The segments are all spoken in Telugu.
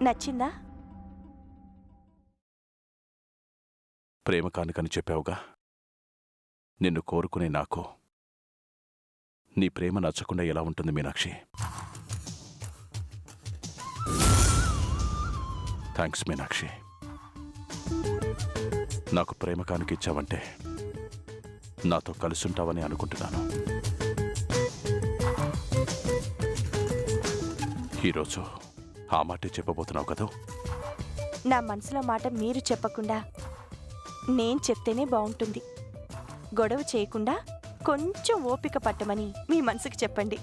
నచ్చిందా? ప్రేమ కానుకని చెప్పావుగా. నిన్ను కోరుకునే నాకు నీ ప్రేమ నచ్చకుండా ఎలా ఉంటుంది మీనాక్షి? థ్యాంక్స్ మీనాక్షి. నాకు ప్రేమ కానుక ఇచ్చావంటే నాతో కలుసుంటావని అనుకుంటున్నాను. ఈరోజు ఆ మాటే చెప్పబోతున్నావు కదా? నా మనసులో మాట మీరు చెప్పకుండా నేను చెప్తేనే బాగుంటుంది. గొడవ చేయకుండా కొంచెం ఓపిక పట్టమని మీ మనసుకి చెప్పండి.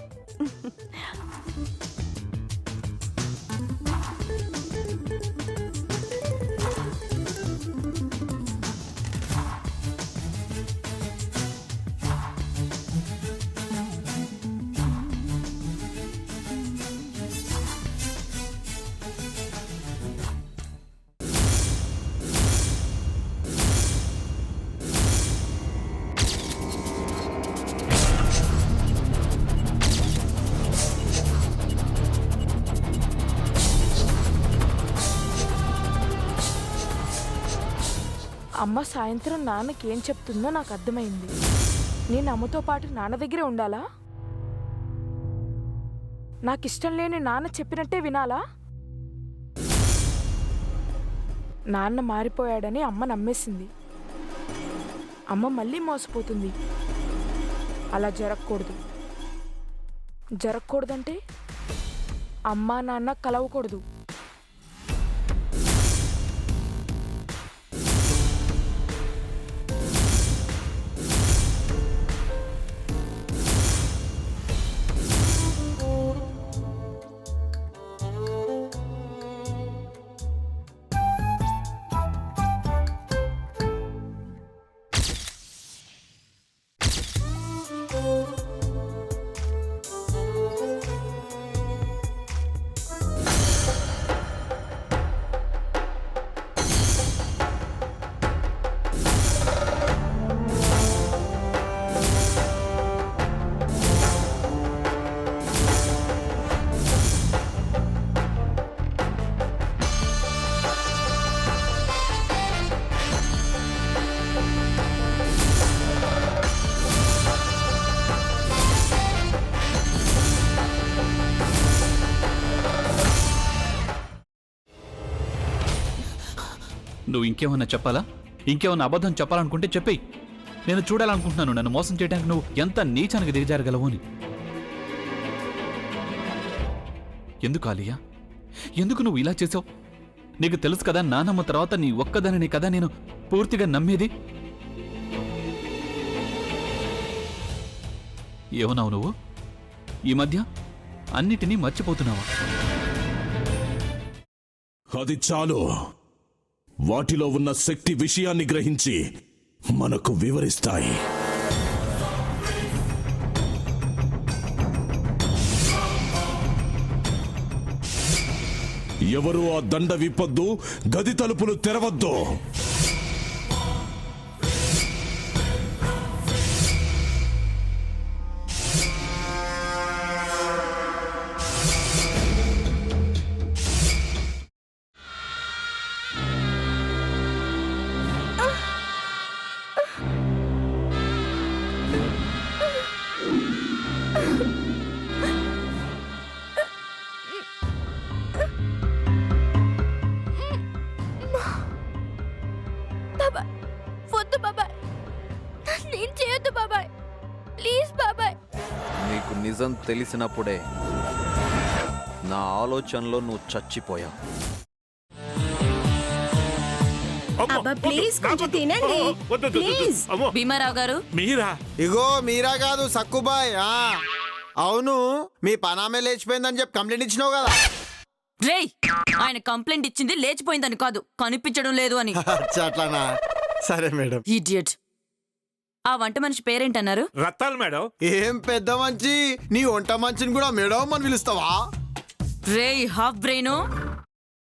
అమ్మ సాయంత్రం నాన్నకి ఏం చెప్తుందో నాకు అర్థమైంది. నేను అమ్మతో పాటు నాన్న దగ్గరే ఉండాలా? నాకిష్టం లేని నాన్న చెప్పినట్టే వినాలా? నాన్న మారిపోయాడని అమ్మ నమ్మేసింది. అమ్మ మళ్ళీ మోసపోతుంది. అలా జరగకూడదు. జరగకూడదంటే అమ్మా నాన్న కలవకూడదు. నువ్వు ఇంకేమన్నా చెప్పాలా? ఇంకేమన్నా అబద్ధం చెప్పాలనుకుంటే చెప్పేయి. నేను చూడాలనుకుంటున్నాను నన్ను మోసం చేయడానికి నువ్వు ఎంత నీచానికి దిగజారగలవు అని. ఎందుకు ఆలియా, ఎందుకు నువ్వు ఇలా చేసావు? నీకు తెలుసు కదా నానమ్మ తర్వాత నీ ఒక్కదానిని కదా నేను పూర్తిగా నమ్మేది. ఏమన్నావు నువ్వు? ఈ మధ్య అన్నిటినీ మర్చిపోతున్నావా? అది చాలు. వాటిలో ఉన్న శక్తి విషయాన్ని గ్రహించి మనకు వివరిస్తాయి. ఎవరు ఆ దండ విప్పొద్దు, గది తలుపులు తెరవద్దు. నీకు నిజం తెలిసినప్పుడే నా ఆలోచనలో నువ్వు చచ్చిపోయావు. భీమారావు గారు, మీరా? ఇగో మీరా కాదు, సక్కుబాయ్. అవును, మీ పనామే లేచిపోయిందని చెప్పి కంప్లైంట్ ఇచ్చినావు కదా. రేయ్, ఆయన కంప్లైంట్ ఇచ్చింది లేచిపోయిందని కాదు, కనిపించడం లేదు అని. అట్లానా? సరే మేడం. ఇడియట్. ఆ వంట మనిషి పేరేంటన్నారు? రత్తాలు మేడం. ఏం పెద్ద మంచి, నీ వంట మంచిని కూడా మేడం అని పిలుస్తావా? రేయ్ హాఫ్ బ్రెయిన్,